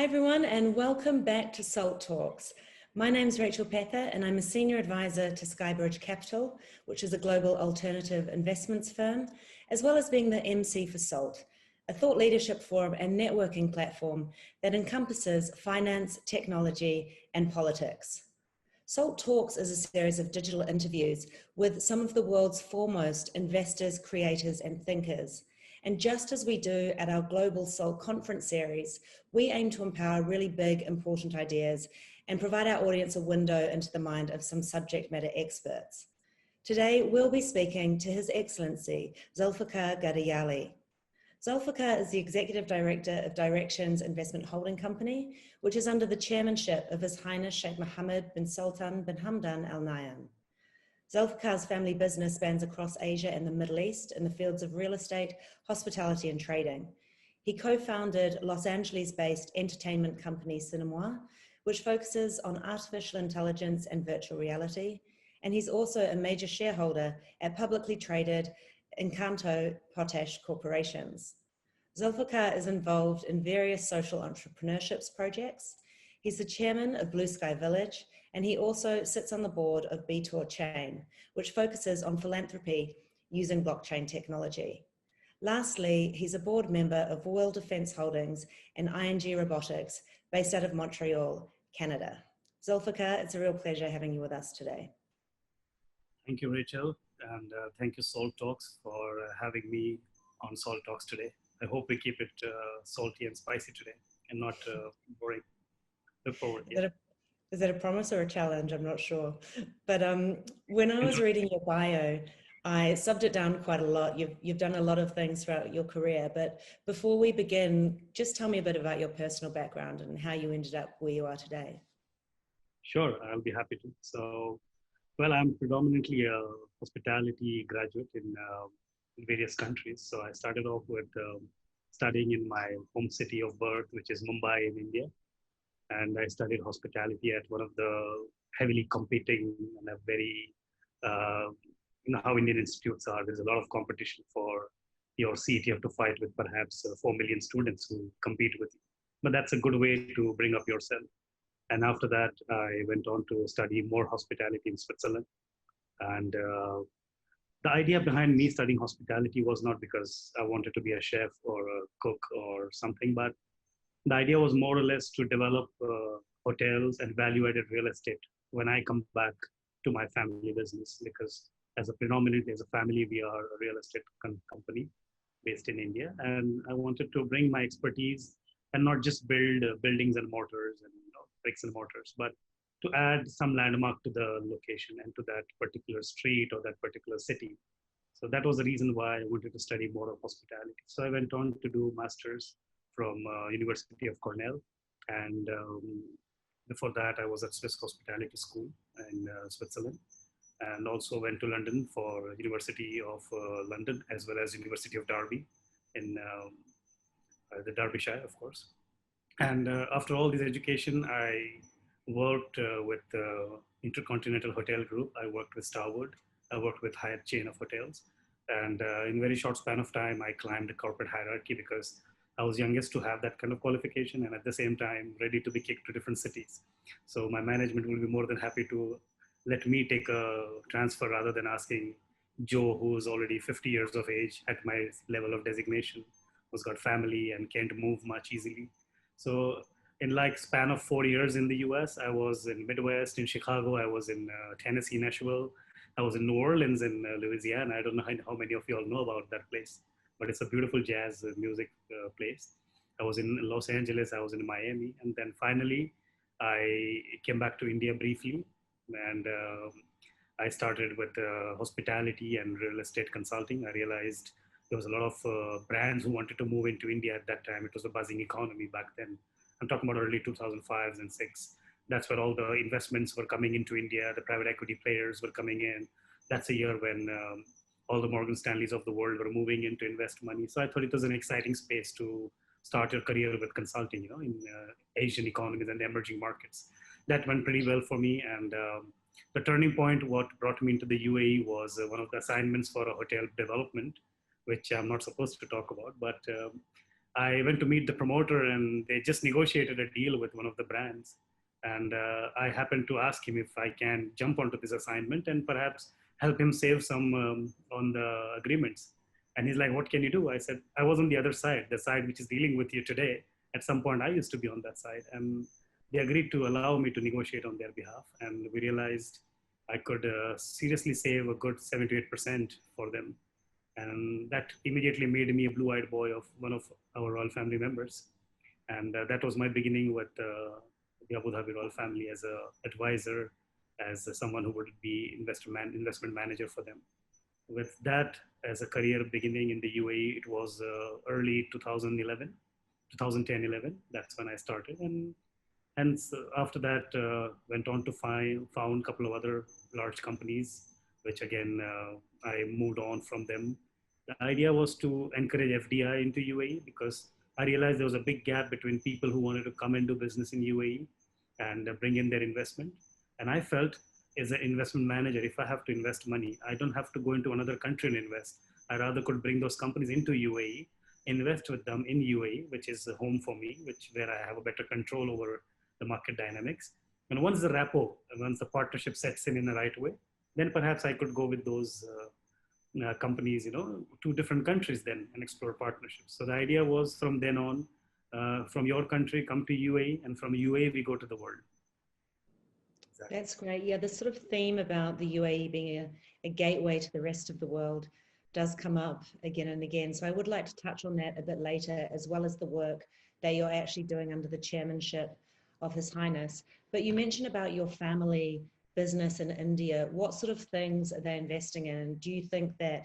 everyone, and welcome back to SALT Talks. My name is Rachel Pether, and I'm a senior advisor to SkyBridge Capital, which is a global alternative investments firm, as well as being the MC for SALT, a thought leadership forum and networking platform that encompasses finance, technology, and politics. SALT Talks is a series of digital interviews with some of the world's foremost investors, creators, and thinkers. And just as we do at our global SALT conference series, we aim to empower really big, important ideas and provide our audience a window into the mind of some subject matter experts. Today, we'll be speaking to His Excellency, Zulfiquar Ghadiyali. Zulfiquar is the Executive Director of Directions Investment Holding Company, which is under the chairmanship of His Highness Sheikh Mohammed bin Sultan bin Hamdan Al Nahyan. Zulfiqar's family business spans across Asia and the Middle East in the fields of real estate, hospitality, and trading. He co-founded Los Angeles-based entertainment company Cinema, which focuses on artificial intelligence and virtual reality. And he's also a major shareholder at publicly traded Encanto Potash corporations. Zulfiquar is involved in various social entrepreneurships projects. He's the chairman of Blue Sky Village, and he also sits on the board of BTOR Chain, which focuses on philanthropy using blockchain technology. Lastly, he's a board member of World Defence Holdings and ING Robotics, based out of Montreal, Canada. Zulfiquar, it's a real pleasure having you with us today. Thank you, Rachel, and thank you, SALT Talks, for having me on SALT Talks today. I hope we keep it salty and spicy today and not boring. Look forward. Is that a promise or a challenge? I'm not sure. But when I was reading your bio, I subbed it down quite a lot. You've done a lot of things throughout your career. But before we begin, just tell me a bit about your personal background and how you ended up where you are today. Sure, I'll be happy to. So, well, I'm predominantly a hospitality graduate in various countries. So I started off with studying in my home city of birth, which is Mumbai in India. And I studied hospitality at one of the heavily competing and a very, you know how Indian institutes are. There's a lot of competition for your seat. You have to fight with perhaps 4 million students who compete with you. But that's a good way to bring up yourself. And after that, I went on to study more hospitality in Switzerland. And the idea behind me studying hospitality was not because I wanted to be a chef or a cook or something, but the idea was more or less to develop hotels and value-added real estate when I come back to my family business, because as a family, we are a real estate company based in India. And I wanted to bring my expertise and not just build buildings and mortars and bricks and mortars, but to add some landmark to the location and to that particular street or that particular city. So that was the reason why I wanted to study more of hospitality. So I went on to do master's from University of Cornell. And before that, I was at Swiss Hospitality School in Switzerland, and also went to London for University of London, as well as University of Derby in the Derbyshire, of course. And after all this education, I worked with the Intercontinental Hotel Group. I worked with Starwood. I worked with Hyatt chain of hotels. And in a very short span of time, I climbed the corporate hierarchy because I was youngest to have that kind of qualification, and at the same time, ready to be kicked to different cities. So my management will be more than happy to let me take a transfer rather than asking Joe, who is already 50 years of age at my level of designation, who's got family and can't move much easily. So in like span of 4 years in the US, I was in Midwest, in Chicago, I was in Tennessee, Nashville, I was in New Orleans in Louisiana. I don't know how many of you all know about that place, but it's a beautiful jazz music place. I was in Los Angeles, I was in Miami, and then finally I came back to India briefly, and I started with hospitality and real estate consulting. I realized there was a lot of brands who wanted to move into India at that time. It was a buzzing economy back then. I'm talking about early 2005s and 6. That's where all the investments were coming into India. The private equity players were coming in. That's a year when all the Morgan Stanleys of the world were moving in to invest money. So I thought it was an exciting space to start your career with consulting, in Asian economies and the emerging markets. That went pretty well for me. And the turning point, what brought me into the UAE was one of the assignments for a hotel development, which I'm not supposed to talk about, but I went to meet the promoter and they just negotiated a deal with one of the brands. And I happened to ask him if I can jump onto this assignment and perhaps help him save some on the agreements. And he's like, what can you do? I said, I was on the other side, the side which is dealing with you today. At some point, I used to be on that side. And they agreed to allow me to negotiate on their behalf. And we realized I could seriously save a good 7 to 8% for them. And that immediately made me a blue-eyed boy of one of our royal family members. And that was my beginning with the Abu Dhabi royal family as an advisor, as someone who would be investment manager for them. With that as a career beginning in the UAE, it was early 2011, 2010, 11. That's when I started. And so after that, went on to found a couple of other large companies, which again, I moved on from them. The idea was to encourage FDI into UAE because I realized there was a big gap between people who wanted to come and do business in UAE and bring in their investment. And I felt as an investment manager, if I have to invest money, I don't have to go into another country and invest. I rather could bring those companies into UAE, invest with them in UAE, which is a home for me, where I have a better control over the market dynamics. And once the once the partnership sets in the right way, then perhaps I could go with those companies, to different countries then and explore partnerships. So the idea was from then on, from your country, come to UAE, and from UAE, we go to the world. Exactly. That's great. Yeah, the sort of theme about the UAE being a gateway to the rest of the world does come up again and again. So I would like to touch on that a bit later, as well as the work that you're actually doing under the chairmanship of His Highness. But you mentioned about your family business in India. What sort of things are they investing in? Do you think that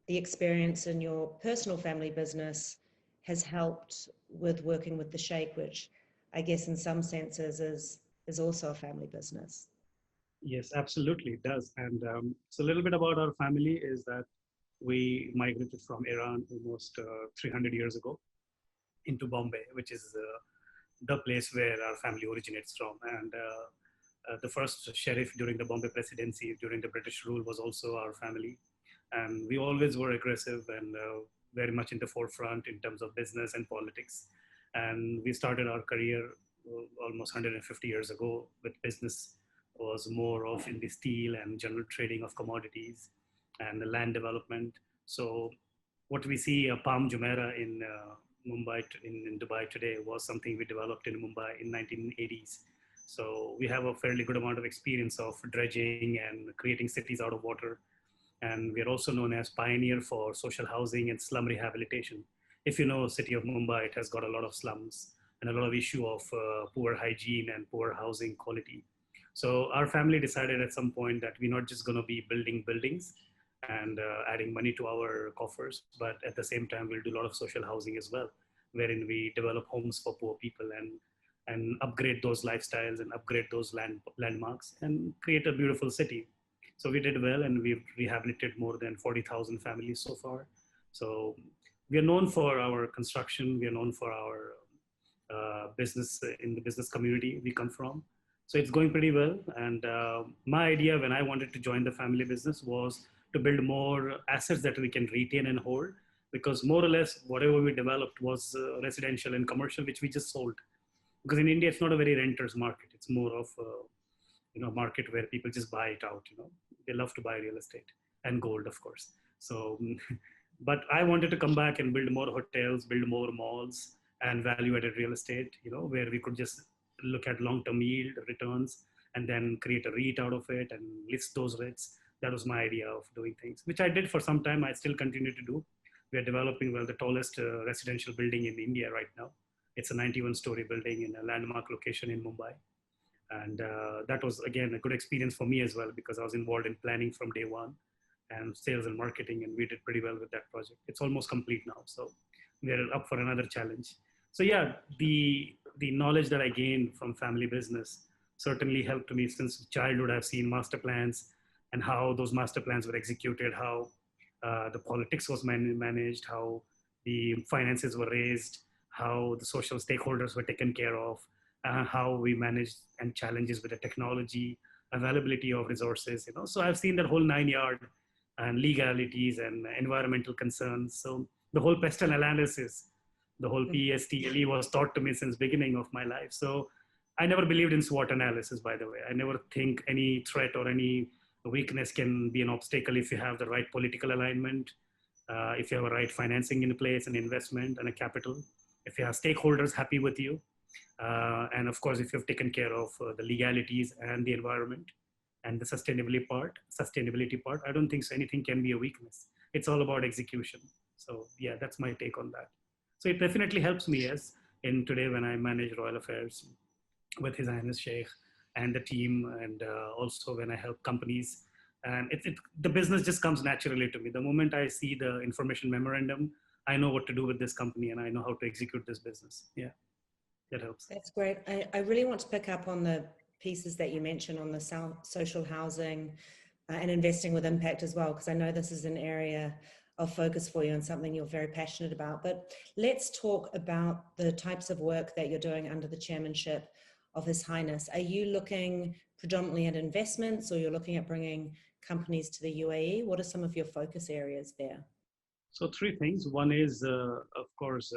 the experience in your personal family business has helped with working with the Sheikh, which I guess in some senses is also a family business? Yes, absolutely, it does. And so a little bit about our family is that we migrated from Iran almost 300 years ago into Bombay, which is the place where our family originates from. And the first sheriff during the Bombay presidency, during the British rule, was also our family. And we always were aggressive and very much in the forefront in terms of business and politics. And we started our career almost 150 years ago with business was more of in the steel and general trading of commodities and the land development. So what we see, Palm Jumeirah in Mumbai, in Dubai today, was something we developed in Mumbai in 1980s. So we have a fairly good amount of experience of dredging and creating cities out of water. And we're also known as pioneer for social housing and slum rehabilitation. If you know, city of Mumbai, it has got a lot of slums and a lot of issue of poor hygiene and poor housing quality. So our family decided at some point that we're not just going to be building buildings and adding money to our coffers, but at the same time, we'll do a lot of social housing as well, wherein we develop homes for poor people and upgrade those lifestyles and upgrade those landmarks and create a beautiful city. So we did well, and we've rehabilitated more than 40,000 families so far. So we are known for our construction. We are known for our business in the business community we come from. So it's going pretty well. And my idea when I wanted to join the family business was to build more assets that we can retain and hold, because more or less whatever we developed was residential and commercial, which we just sold. Because in India, it's not a very renter's market. It's more of a market where people just buy it out. They love to buy real estate and gold, of course. So, but I wanted to come back and build more hotels, build more malls and value-added real estate, where we could just look at long-term yield returns and then create a REIT out of it and list those REITs. That was my idea of doing things, which I did for some time. I still continue to do. We are developing, the tallest residential building in India right now. It's a 91-story building in a landmark location in Mumbai. And that was, again, a good experience for me as well, because I was involved in planning from day one and sales and marketing, and we did pretty well with that project. It's almost complete now, so we're up for another challenge. So yeah, the knowledge that I gained from family business certainly helped me since childhood. I've seen master plans and how those master plans were executed, how the politics was managed, how the finances were raised, how the social stakeholders were taken care of, how we managed and challenges with the technology, availability of resources, So I've seen that whole 9 yard and legalities and environmental concerns. So the whole pest and analysis The whole PESTLE was taught to me since beginning of my life. So I never believed in SWOT analysis, by the way. I never think any threat or any weakness can be an obstacle if you have the right political alignment, if you have a right financing in place, an investment and a capital, if you have stakeholders happy with you, and of course, if you've taken care of the legalities and the environment and the sustainability part, I don't think so anything can be a weakness. It's all about execution. So yeah, that's my take on that. So it definitely helps me, yes, in today when I manage royal affairs with His Highness Sheikh and the team, and also when I help companies. And the business just comes naturally to me. The moment I see the information memorandum, I know what to do with this company and I know how to execute this business. Yeah, that helps. That's great. I really want to pick up on the pieces that you mentioned on the social housing and investing with impact as well, because I know this is an area of focus for you and something you're very passionate about. But let's talk about the types of work that you're doing under the chairmanship of His Highness. Are you looking predominantly at investments, or you're looking at bringing companies to the UAE? What are some of your focus areas there? So three things. One is, of course,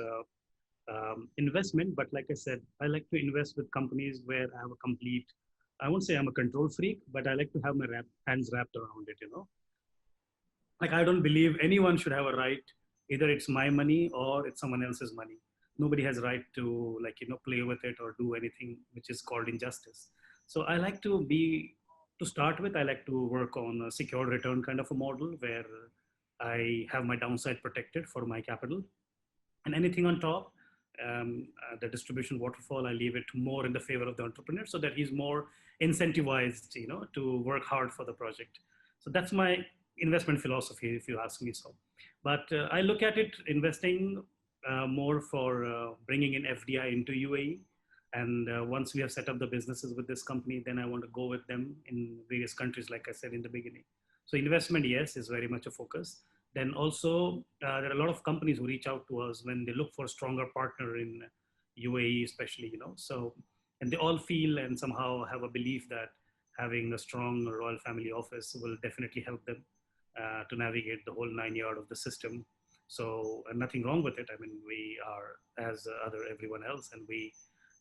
investment, but like I said, I like to invest with companies where I have a complete, I won't say I'm a control freak, but I like to have my hands wrapped around it, you know. Like, I don't believe anyone should have a right, either it's my money or it's someone else's money. Nobody has a right to, like, you know, play with it or do anything which is called injustice. So I like to start with, I like to work on a secure return kind of a model where I have my downside protected for my capital, and anything on top, the distribution waterfall, I leave it more in the favor of the entrepreneur so that he's more incentivized, you know, to work hard for the project. So that's my investment philosophy, if you ask me so. But I look at it investing more for bringing in FDI into UAE. And once we have set up the businesses with this company, then I want to go with them in various countries, like I said in the beginning. So investment, yes, is very much a focus. Then also, there are a lot of companies who reach out to us when they look for a stronger partner in UAE, especially, you know. So, and they all feel and somehow have a belief that having a strong royal family office will definitely help them to navigate the whole 9 yards of the system. So, and nothing wrong with it. I mean, we are as everyone else, and we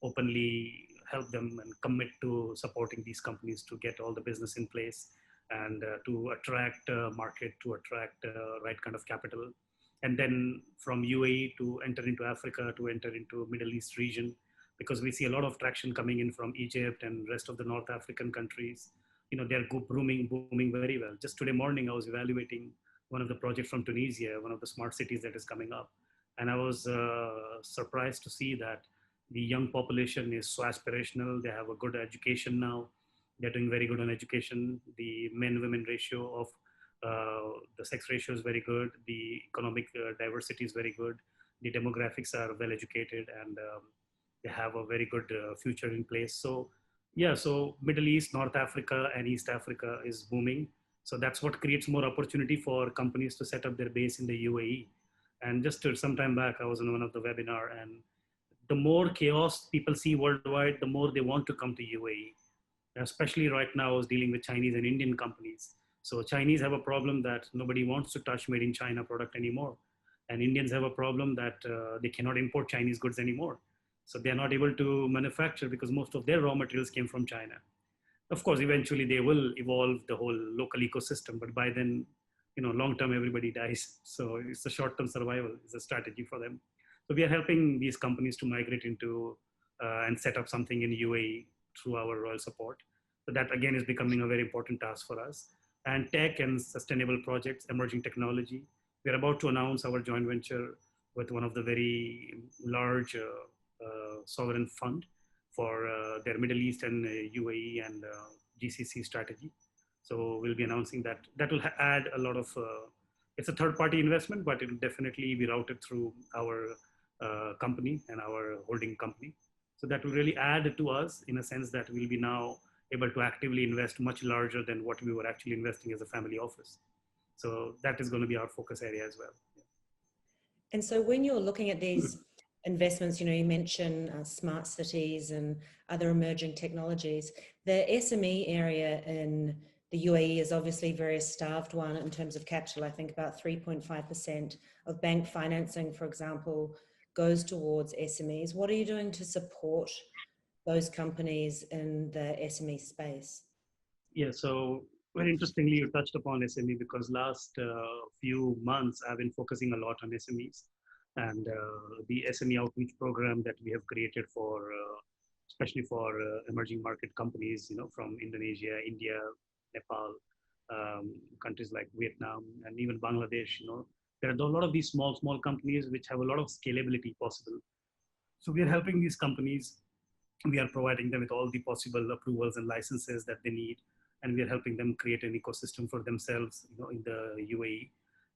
openly help them and commit to supporting these companies to get all the business in place, and to attract market, to attract right kind of capital. And then from UAE to enter into Africa, to enter into Middle East region, because we see a lot of traction coming in from Egypt and rest of the North African countries. You know, they're booming very well. Just today morning, I was evaluating one of the projects from Tunisia, one of the smart cities that is coming up. And I was surprised to see that the young population is so aspirational. They have a good education now. They're doing very good on education. The men-women ratio of the sex ratio is very good. The economic diversity is very good. The demographics are well educated, and they have a very good future in place. So yeah, so Middle East, North Africa, and East Africa is booming. So that's what creates more opportunity for companies to set up their base in the UAE. And just some time back, I was in one of the webinar, and the more chaos people see worldwide, the more they want to come to UAE. Especially right now, I was dealing with Chinese and Indian companies. So Chinese have a problem that nobody wants to touch made in China product anymore. And Indians have a problem that they cannot import Chinese goods anymore. So they're not able to manufacture because most of their raw materials came from China. Of course, eventually they will evolve the whole local ecosystem, but by then, you know, long-term everybody dies. So it's a short-term survival is a strategy for them. So we are helping these companies to migrate into and set up something in UAE through our royal support. So that again is becoming a very important task for us. And tech and sustainable projects, emerging technology. We're about to announce our joint venture with one of the very large sovereign fund for their Middle East and UAE and GCC strategy. So we'll be announcing that. That will add a lot of, it's a third-party investment, but it will definitely be routed through our company and our holding company. So that will really add to us in a sense that we'll be now able to actively invest much larger than what we were actually investing as a family office. So that is going to be our focus area as well. Yeah. And so when you're looking at these investments, you know, you mentioned smart cities and other emerging technologies. The SME area in the UAE is obviously a very starved one in terms of capital. I think about 3.5% of bank financing, for example, goes towards SMEs. What are you doing to support those companies in the SME space? Yeah, so very interestingly, you touched upon SME because last few months I've been focusing a lot on SMEs and the SME outreach program that we have created for, especially for emerging market companies, from Indonesia, India, Nepal, countries like Vietnam, and even Bangladesh. There are a lot of these small companies which have a lot of scalability possible. So we are helping these companies. We are providing them with all the possible approvals and licenses that they need, and we are helping them create an ecosystem for themselves, in the UAE.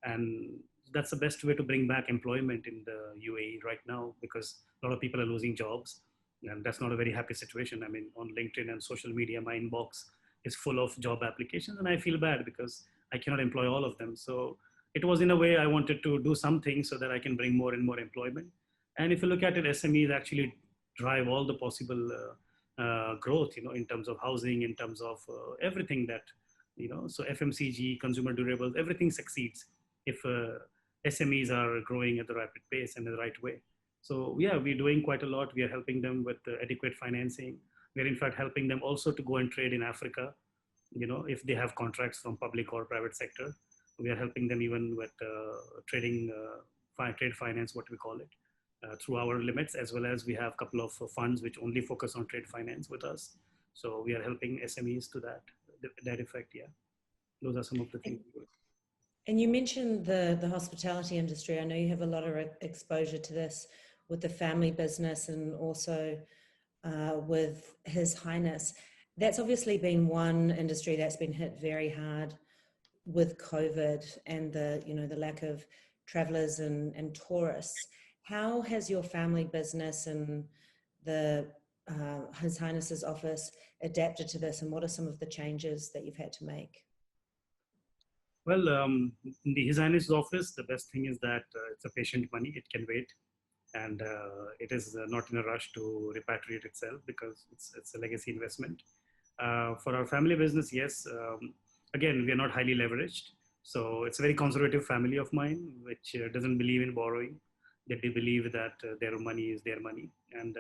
And that's the best way to bring back employment in the UAE right now, because a lot of people are losing jobs, and that's not a very happy situation. I mean, on LinkedIn and social media, my inbox is full of job applications, and I feel bad because I cannot employ all of them. So it was, in a way, I wanted to do something so that I can bring more and more employment. And if you look at it, SMEs actually drive all the possible growth, in terms of housing, in terms of everything that, so FMCG, consumer durables, everything succeeds if SMEs are growing at the rapid pace and in the right way. So yeah, we're doing quite a lot. We are helping them with adequate financing. We're in fact helping them also to go and trade in Africa, if they have contracts from public or private sector. We are helping them even with trading, trade finance, what we call it. Through our limits, as well as we have a couple of funds which only focus on trade finance with us. So we are helping SMEs to that effect. Yeah, those are some of the things. And you mentioned the hospitality industry. I know you have a lot of exposure to this with the family business and also with His Highness. That's obviously been one industry that's been hit very hard with COVID and the lack of travelers and tourists. How has your family business and the His Highness's office adapted to this, and what are some of the changes that you've had to make? Well, in the His Highness's office, the best thing is that it's a patient money; it can wait, and it is not in a rush to repatriate itself because it's a legacy investment. For our family business, yes, again, we are not highly leveraged, so it's a very conservative family of mine, which doesn't believe in borrowing. They believe that their money is their money. And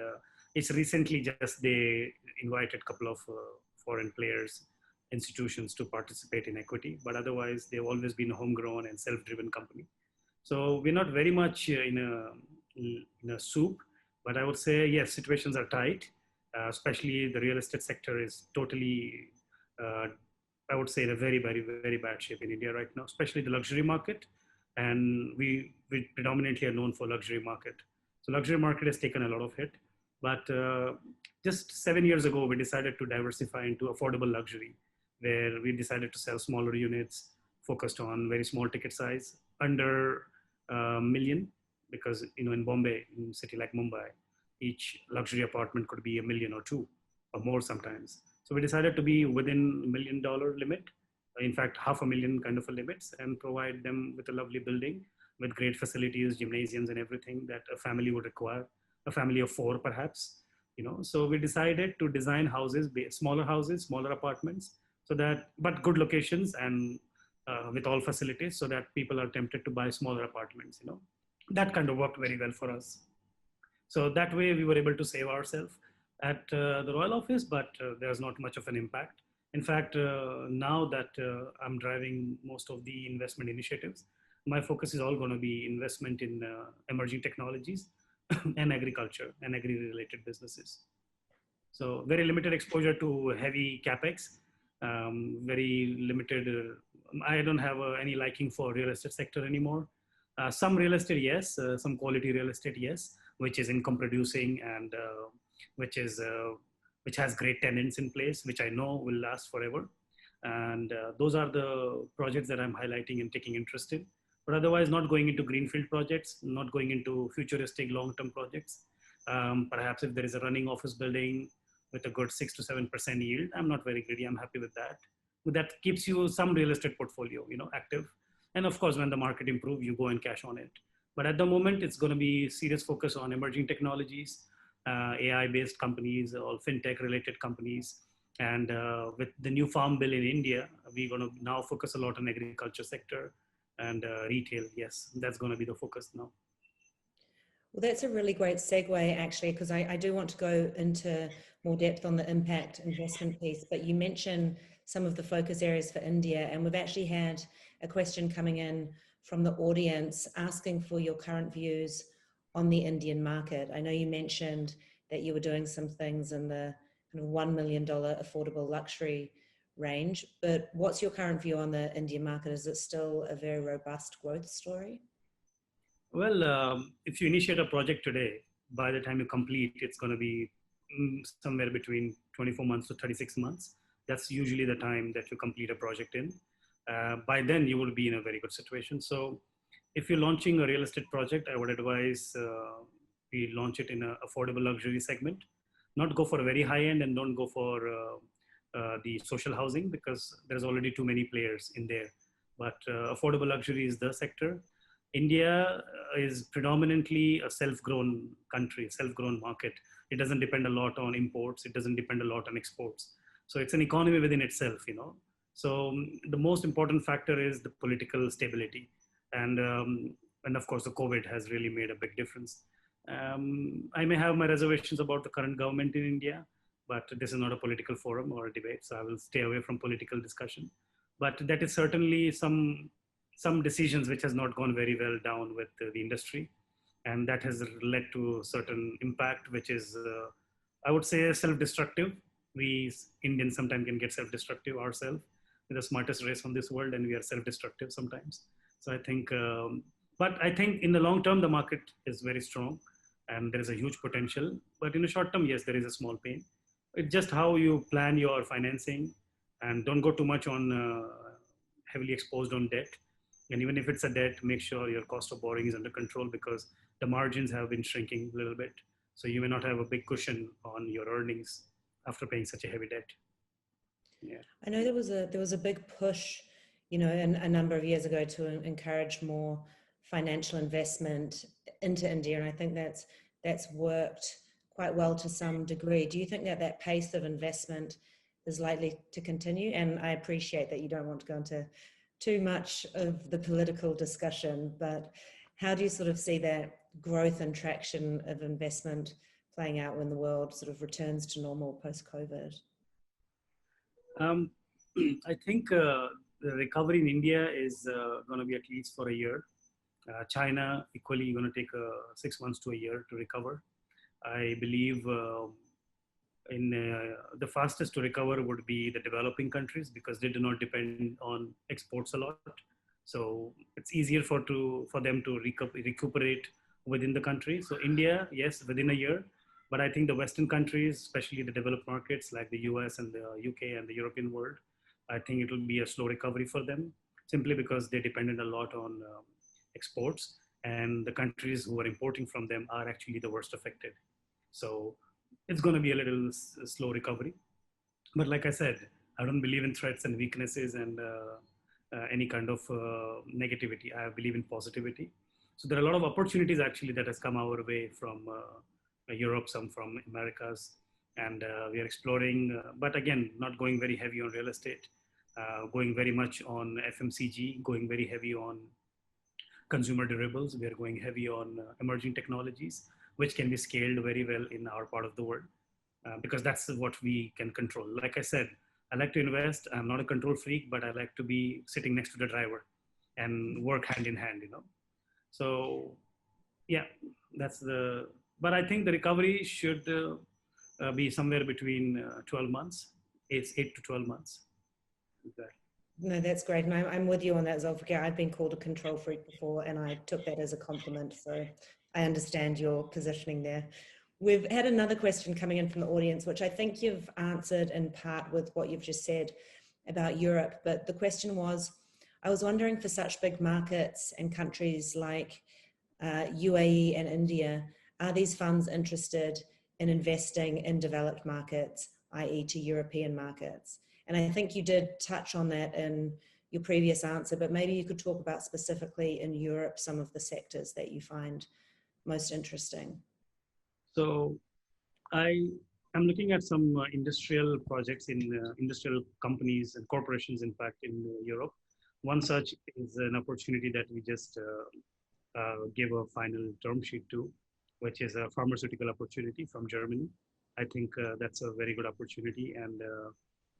it's recently just they invited a couple of foreign players, institutions to participate in equity, but otherwise they've always been a homegrown and self-driven company. So we're not very much in a soup, but I would say, yes, situations are tight, especially the real estate sector is totally, I would say, in a very, very, very bad shape in India right now, especially the luxury market. And we predominantly are known for luxury market. So luxury market has taken a lot of hit, but just 7 years ago, we decided to diversify into affordable luxury, where we decided to sell smaller units, focused on very small ticket size, under a million, because in Bombay, in a city like Mumbai, each luxury apartment could be $1 million or two, or more sometimes. So we decided to be within $1 million limit, in fact, $500,000 kind of a limits, and provide them with a lovely building with great facilities, gymnasiums and everything that a family would require, a family of four perhaps. So we decided to design houses, smaller apartments, so that, but good locations and with all facilities, so that people are tempted to buy smaller apartments. That kind of worked very well for us. So that way we were able to save ourselves at the Royal Office, but there's not much of an impact. In fact, now that I'm driving most of the investment initiatives, my focus is all going to be investment in emerging technologies and agriculture and agri-related businesses. So very limited exposure to heavy capex, very limited. I don't have any liking for real estate sector anymore. Some real estate, yes. Some quality real estate, yes, which is income producing and which has great tenants in place, which I know will last forever. And those are the projects that I'm highlighting and taking interest in. But otherwise, not going into greenfield projects, not going into futuristic long-term projects. Perhaps if there is a running office building with a good 6 to 7% yield, I'm not very greedy. I'm happy with that. But that keeps you some real estate portfolio, active. And of course, when the market improves, you go and cash on it. But at the moment, it's going to be serious focus on emerging technologies, AI-based companies, all fintech-related companies. And with the new farm bill in India, we're going to now focus a lot on agriculture sector and retail. Yes, that's going to be the focus now. Well, that's a really great segue, actually, because I do want to go into more depth on the impact investment piece, but you mentioned some of the focus areas for India, and we've actually had a question coming in from the audience asking for your current views on the Indian market. I know you mentioned that you were doing some things in the kind of $1 million affordable luxury range, but what's your current view on the Indian market? Is it still a very robust growth story? Well, if you initiate a project today, by the time you complete, it's going to be somewhere between 24 months to 36 months. That's usually the time that you complete a project in. By then, you will be in a very good situation. So if you're launching a real estate project, I would advise we launch it in an affordable luxury segment. Not go for a very high end and don't go for the social housing because there's already too many players in there. But affordable luxury is the sector. India is predominantly a self-grown country, self-grown market. It doesn't depend a lot on imports. It doesn't depend a lot on exports. So it's an economy within itself, you know. So the most important factor is the political stability. And of course, the COVID has really made a big difference. I may have my reservations about the current government in India, but this is not a political forum or a debate, so I will stay away from political discussion. But that is certainly some decisions which has not gone very well down with the industry. And that has led to certain impact, which is, I would say, self-destructive. We Indians sometimes can get self-destructive ourselves. We're the smartest race from this world and we are self-destructive sometimes. So I think, but I think in the long term, the market is very strong and there is a huge potential. But in the short term, yes, there is a small pain. It's just how you plan your financing and don't go too much on heavily exposed on debt. And even if it's a debt, make sure your cost of borrowing is under control because the margins have been shrinking a little bit. So you may not have a big cushion on your earnings after paying such a heavy debt. Yeah. I know there was a big push, you know, a number of years ago to encourage more financial investment into India, and I think that's worked quite well to some degree. Do you think that that pace of investment is likely to continue? And I appreciate that you don't want to go into too much of the political discussion, but how do you sort of see that growth and traction of investment playing out when the world sort of returns to normal post-COVID? I think the recovery in India is going to be at least for a year. China equally going to take 6 months to a year to recover. I believe the fastest to recover would be the developing countries because they do not depend on exports a lot. So it's easier for them to recuperate within the country. So India, yes, within a year, but I think the Western countries, especially the developed markets like the US and the UK and the European world, I think it will be a slow recovery for them simply because they're dependent a lot on exports and the countries who are importing from them are actually the worst affected. So it's going to be a little slow recovery. But like I said, I don't believe in threats and weaknesses and any kind of negativity. I believe in positivity. So there are a lot of opportunities actually that has come our way from Europe, some from Americas, and we are exploring, but again, not going very heavy on real estate, going very much on FMCG, going very heavy on consumer durables. We are going heavy on emerging technologies, which can be scaled very well in our part of the world, because that's what we can control. Like I said, I like to invest. I'm not a control freak, but I like to be sitting next to the driver and work hand in hand, you know. So yeah, but I think the recovery should be somewhere between 12 months, 8 to 12 months. Exactly. No, that's great. And I'm with you on that, Zulfiquar. I've been called a control freak before and I took that as a compliment. So I understand your positioning there. We've had another question coming in from the audience, which I think you've answered in part with what you've just said about Europe. But the question was, I was wondering for such big markets and countries like UAE and India, are these funds interested in investing in developed markets, i.e. to European markets? And I think you did touch on that in your previous answer, but maybe you could talk about specifically in Europe, some of the sectors that you find most interesting. So I'm looking at some industrial projects in industrial companies and corporations, in fact, in Europe. One such is an opportunity that we just gave a final term sheet to. which is a pharmaceutical opportunity from Germany. I think that's a very good opportunity, and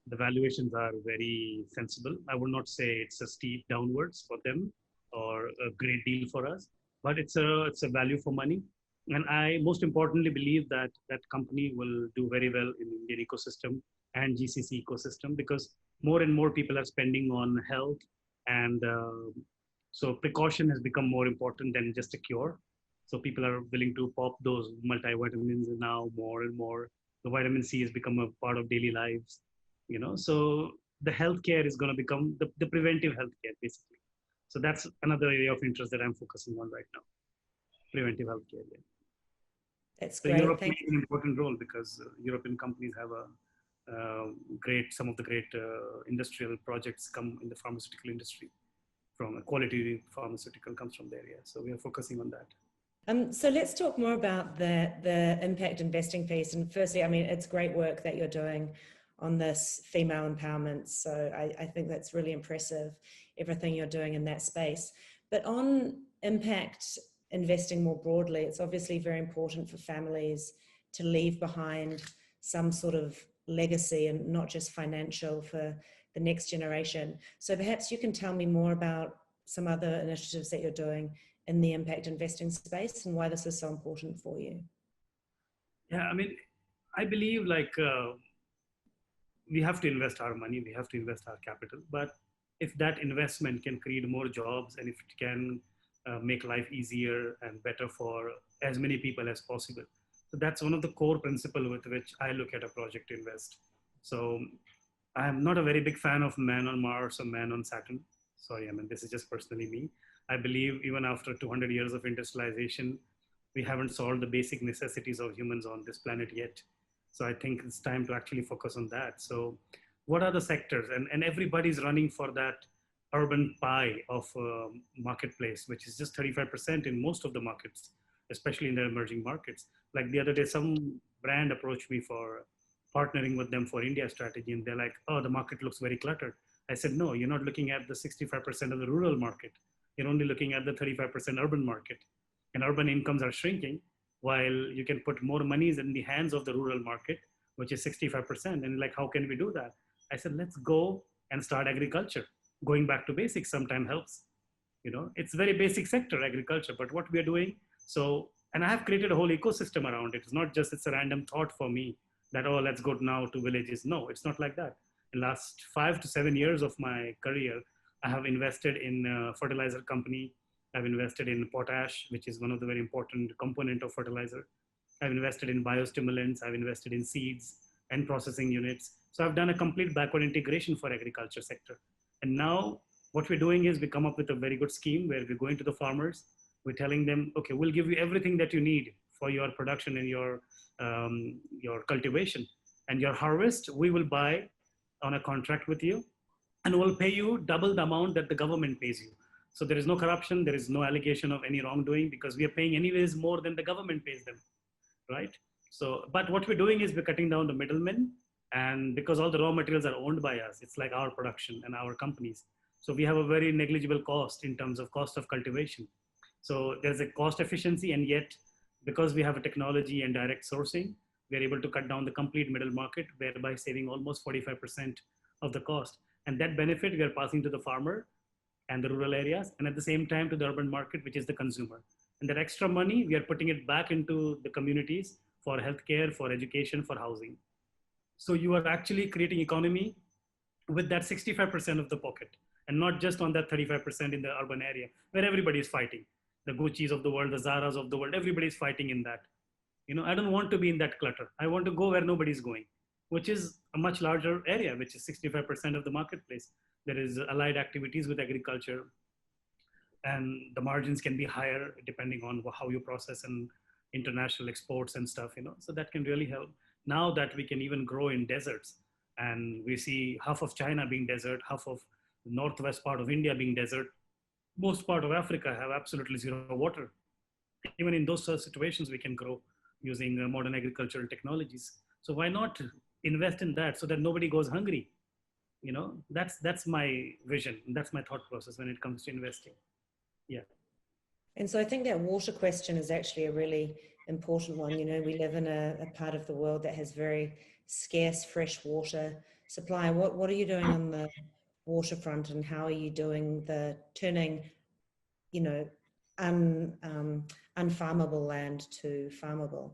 the valuations are very sensible. I would not say it's a steep downwards for them or a great deal for us, but it's a value for money. And I most importantly believe that that company will do very well in the Indian ecosystem and GCC ecosystem, because more and more people are spending on health, and so precaution has become more important than just a cure. So people are willing to pop those multivitamins now more and more. The vitamin C has become a part of daily lives, so the healthcare is going to become the preventive healthcare basically. So that's another area of interest that I'm focusing on right now, preventive healthcare. Yeah. That's So great. Europe plays an important role because European companies have some of the great industrial projects come in the pharmaceutical industry, from a quality pharmaceutical comes from there. Yeah. So we are focusing on that. So let's talk more about the impact investing piece. And firstly, I mean, it's great work that you're doing on this female empowerment. So I think that's really impressive, everything you're doing in that space. But on impact investing more broadly, it's obviously very important for families to leave behind some sort of legacy, and not just financial, for the next generation. So perhaps you can tell me more about some other initiatives that you're doing in the impact investing space and why this is so important for you. Yeah, I mean, I believe we have to invest our money, we have to invest our capital, but if that investment can create more jobs, and if it can make life easier and better for as many people as possible. So that's one of the core principles with which I look at a project to invest. So I'm not a very big fan of man on Mars or man on Saturn. Sorry, I mean, this is just personally me. I believe even after 200 years of industrialization, we haven't solved the basic necessities of humans on this planet yet. So I think it's time to actually focus on that. So what are the sectors? And everybody's running for that urban pie of marketplace, which is just 35% in most of the markets, especially in the emerging markets. Like the other day, some brand approached me for partnering with them for India strategy. And they're like, oh, the market looks very cluttered. I said, no, you're not looking at the 65% of the rural market. You're only looking at the 35% urban market. And urban incomes are shrinking, while you can put more monies in the hands of the rural market, which is 65%. And like, how can we do that? I said, let's go and start agriculture. Going back to basics sometimes helps. It's a very basic sector, agriculture, but what we are doing. So, and I have created a whole ecosystem around it. It's not just, it's a random thought for me that, oh, let's go now to villages. No, it's not like that. In the last 5 to 7 years of my career, I have invested in a fertilizer company. I've invested in potash, which is one of the very important component of fertilizer. I've invested in biostimulants. I've invested in seeds and processing units. So I've done a complete backward integration for agriculture sector. And now what we're doing is we come up with a very good scheme where we're going to the farmers. We're telling them, okay, we'll give you everything that you need for your production and your cultivation. And your harvest, we will buy on a contract with you, and we'll pay you double the amount that the government pays you. So there is no corruption, there is no allegation of any wrongdoing, because we are paying anyways more than the government pays them, right? So, but what we're doing is we're cutting down the middlemen, and because all the raw materials are owned by us, it's like our production and our companies. So we have a very negligible cost in terms of cost of cultivation. So there's a cost efficiency, and yet because we have a technology and direct sourcing, we're able to cut down the complete middle market, thereby saving almost 45% of the cost. And that benefit we are passing to the farmer and the rural areas, and at the same time to the urban market, which is the consumer. And that extra money, we are putting it back into the communities for healthcare, for education, for housing. So you are actually creating economy with that 65% of the pocket, and not just on that 35% in the urban area where everybody is fighting. The Gucci's of the world, the Zara's of the world, everybody's fighting in that. I don't want to be in that clutter. I want to go where nobody's going, which is a much larger area, which is 65% of the marketplace. There is allied activities with agriculture, and the margins can be higher depending on how you process and international exports and stuff, so that can really help. Now that we can even grow in deserts, and we see half of China being desert, half of the northwest part of India being desert, most part of Africa have absolutely zero water. Even in those situations, we can grow using modern agricultural technologies. So why not invest in that so that nobody goes hungry? That's my vision. That's my thought process when it comes to investing. Yeah. And so I think that water question is actually a really important one. You know, we live in a part of the world that has very scarce fresh water supply. What are you doing on the waterfront, and how are you doing the turning, you know, unfarmable land to farmable?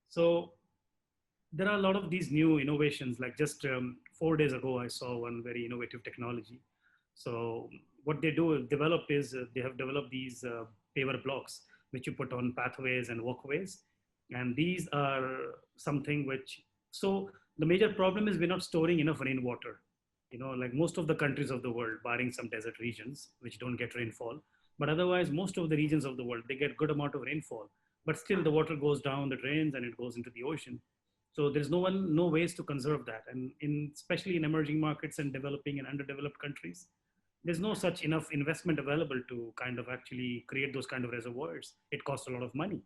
So there are a lot of these new innovations. Like just 4 days ago, I saw one very innovative technology. So what they do develop is they have developed these paver blocks which you put on pathways and walkways, and these are something which. So the major problem is we're not storing enough rainwater. You know, like most of the countries of the world, barring some desert regions which don't get rainfall, but otherwise most of the regions of the world they get good amount of rainfall, but still the water goes down the drains and it goes into the ocean. So there's no ways to conserve that, and especially in emerging markets and developing and underdeveloped countries, there's no such enough investment available to kind of actually create those kind of reservoirs. It costs a lot of money.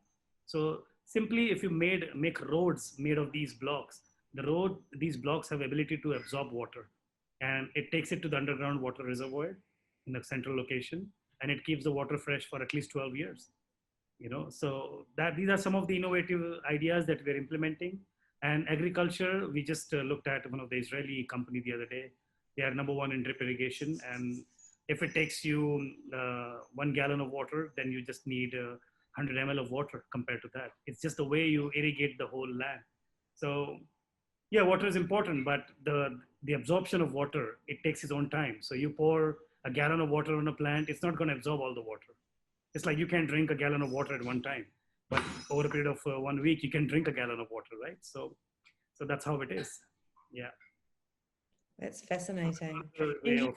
So simply, if you make roads made of these blocks, these blocks have ability to absorb water, and it takes it to the underground water reservoir in a central location, and it keeps the water fresh for at least 12 years. You know, so that these are some of the innovative ideas that we're implementing. And agriculture, we just looked at one of the Israeli company the other day. They are number one in drip irrigation, and if it takes you 1 gallon of water, then you just need 100 ml of water compared to that. It's just the way you irrigate the whole land. So yeah, water is important, but the absorption of water, it takes its own time. So you pour a gallon of water on a plant, it's not going to absorb all the water. It's like you can't drink a gallon of water at one time, but over a period of 1 week, you can drink a gallon of water, right? So that's how it is. Yeah. That's fascinating. And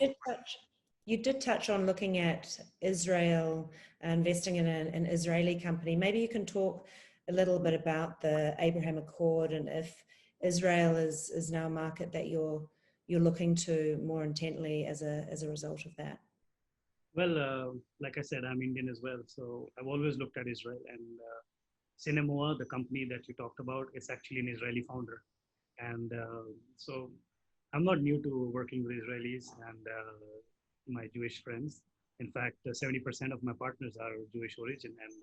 you did touch on looking at Israel, investing in an Israeli company. Maybe you can talk a little bit about the Abraham Accord, and if Israel is now a market that you're looking to more intently as a result of that. Well, like I said, I'm Indian as well, so I've always looked at Israel. And Cinemoa, the company that you talked about, is actually an Israeli founder. And so I'm not new to working with Israelis and my Jewish friends. In fact, 70% of my partners are Jewish origin. And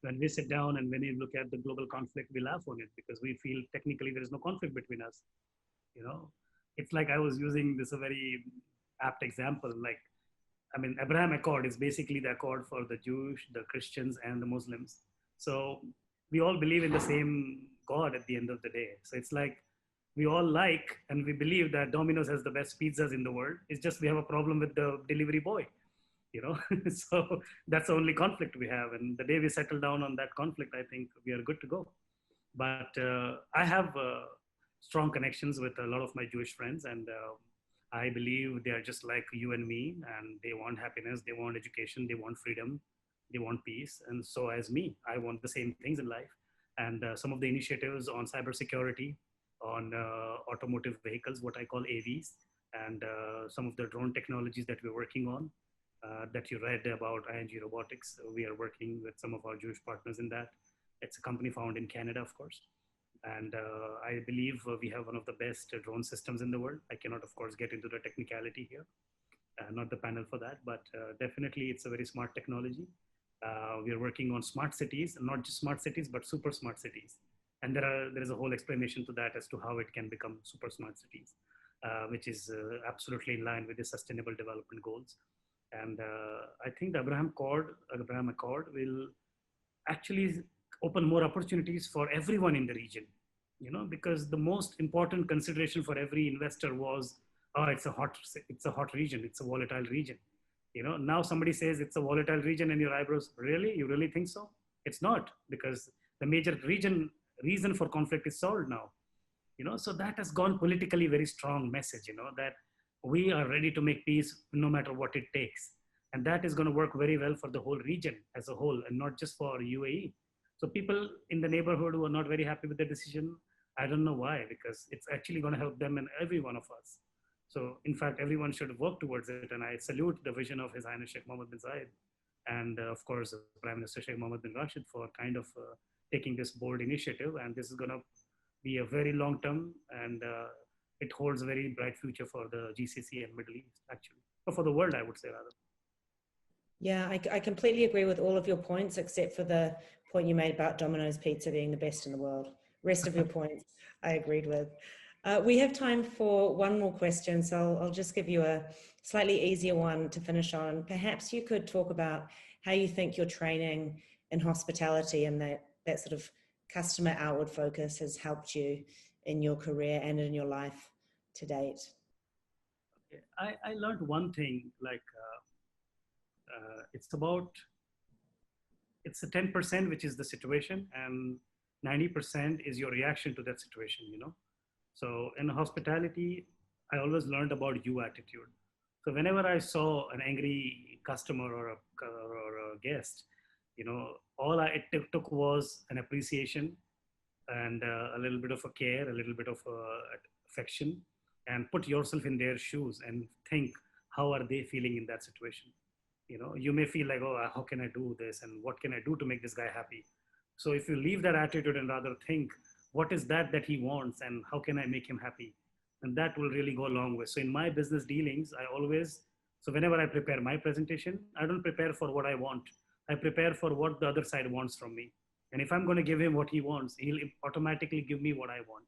when we sit down and when we look at the global conflict, we laugh on it because we feel technically there is no conflict between us. You know, it's like I was using this a very apt example. Like, I mean, Abraham Accord is basically the accord for the Jewish, the Christians, and the Muslims. So we all believe in the same God at the end of the day. So it's like we all like and we believe that Domino's has the best pizzas in the world. It's just we have a problem with the delivery boy, you know. So that's the only conflict we have. And the day we settle down on that conflict, I think we are good to go. But I have strong connections with a lot of my Jewish friends, and I believe they are just like you and me, and they want happiness, they want education, they want freedom, they want peace. And so as me, I want the same things in life. And some of the initiatives on cybersecurity, on automotive vehicles, what I call AVs, and some of the drone technologies that we're working on, that you read about ING Robotics. We are working with some of our Jewish partners in that. It's a company found in Canada, of course. And I believe we have one of the best drone systems in the world. I cannot, of course, get into the technicality here, not the panel for that, but definitely it's a very smart technology. We are working on smart cities, and not just smart cities, but super smart cities. And there is a whole explanation to that as to how it can become super smart cities, which is absolutely in line with the Sustainable Development Goals. And I think the Abraham Accord will actually open more opportunities for everyone in the region, you know, because the most important consideration for every investor was, oh, it's a hot region, it's a volatile region. You know, now somebody says it's a volatile region and your eyebrows, really? You really think so? It's not, because the major reason for conflict is solved now. You know, so that has gone politically very strong message, you know, that we are ready to make peace no matter what it takes. And that is going to work very well for the whole region as a whole, and not just for UAE. So people in the neighborhood who are not very happy with the decision, I don't know why, because it's actually going to help them and every one of us. So in fact, everyone should work towards it. And I salute the vision of His Highness Sheikh Mohammed bin Zayed, and of course, Prime Minister Sheikh Mohammed bin Rashid for kind of taking this bold initiative. And this is going to be a very long term, and it holds a very bright future for the GCC and Middle East, actually, or for the world, I would say rather. Yeah, I completely agree with all of your points, except for the point you made about Domino's Pizza being the best in the world. Rest of your points I agreed with. We have time for one more question, so I'll just give you a slightly easier one to finish on. Perhaps you could talk about how you think your training in hospitality and that sort of customer outward focus has helped you in your career and in your life to date. I learned one thing, like it's about, it's a 10% which is the situation, and 90% is your reaction to that situation, you know. So in hospitality, I always learned about you attitude. So whenever I saw an angry customer or a guest, you know, all it took was an appreciation and a little bit of a care, a little bit of affection, and put yourself in their shoes and think, how are they feeling in that situation? You know, you may feel like, oh, how can I do this, and what can I do to make this guy happy? So if you leave that attitude and rather think, what is that he wants, and how can I make him happy, and that will really go a long way. So in my business dealings, I always, so whenever I prepare my presentation, I don't prepare for what I want, I prepare for what the other side wants from me. And if I'm going to give him what he wants, he'll automatically give me what I want,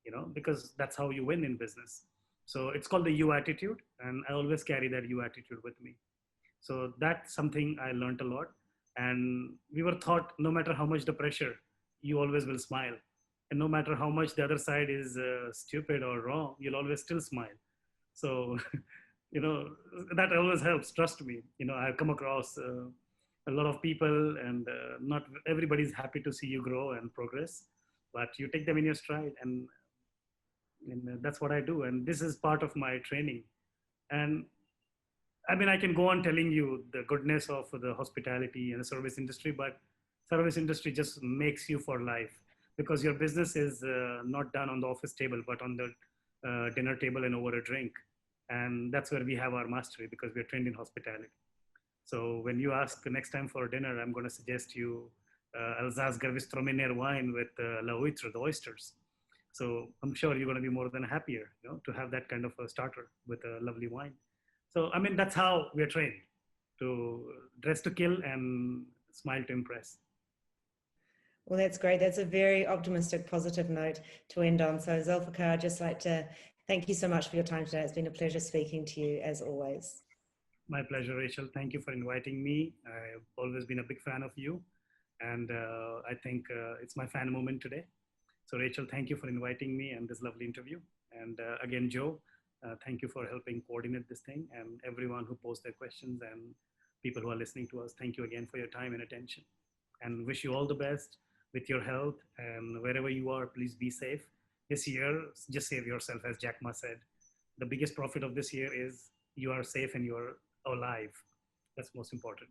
you know, because that's how you win in business. So it's called the you attitude, and I always carry that you attitude with me. So that's something I learned a lot. And we were taught, no matter how much the pressure, you always will smile. And no matter how much the other side is stupid or wrong, you'll always still smile. So, you know, that always helps, trust me. You know, I've come across a lot of people, and not everybody's happy to see you grow and progress, but you take them in your stride, and that's what I do. And this is part of my training. And I mean, I can go on telling you the goodness of the hospitality and the service industry, but service industry just makes you for life, because your business is not done on the office table, but on the dinner table and over a drink. And that's where we have our mastery, because we're trained in hospitality. So when you ask the next time for dinner, I'm going to suggest you Alsace Gewürztraminer wine with La Huître, the oysters. So I'm sure you're going to be more than happier, you know, to have that kind of a starter with a lovely wine. So, I mean, that's how we're trained, to dress to kill and smile to impress. Well, that's great. That's a very optimistic, positive note to end on. So Zulfiquar, I'd just like to thank you so much for your time today. It's been a pleasure speaking to you as always. My pleasure, Rachel. Thank you for inviting me. I've always been a big fan of you. And I think it's my fan moment today. So Rachel, thank you for inviting me and this lovely interview. And again, Joe, thank you for helping coordinate this thing, and everyone who posed their questions and people who are listening to us. Thank you again for your time and attention, and wish you all the best with your health, and wherever you are, please be safe. This year, just save yourself, as Jack Ma said. The biggest profit of this year is you are safe and you are alive. That's most important.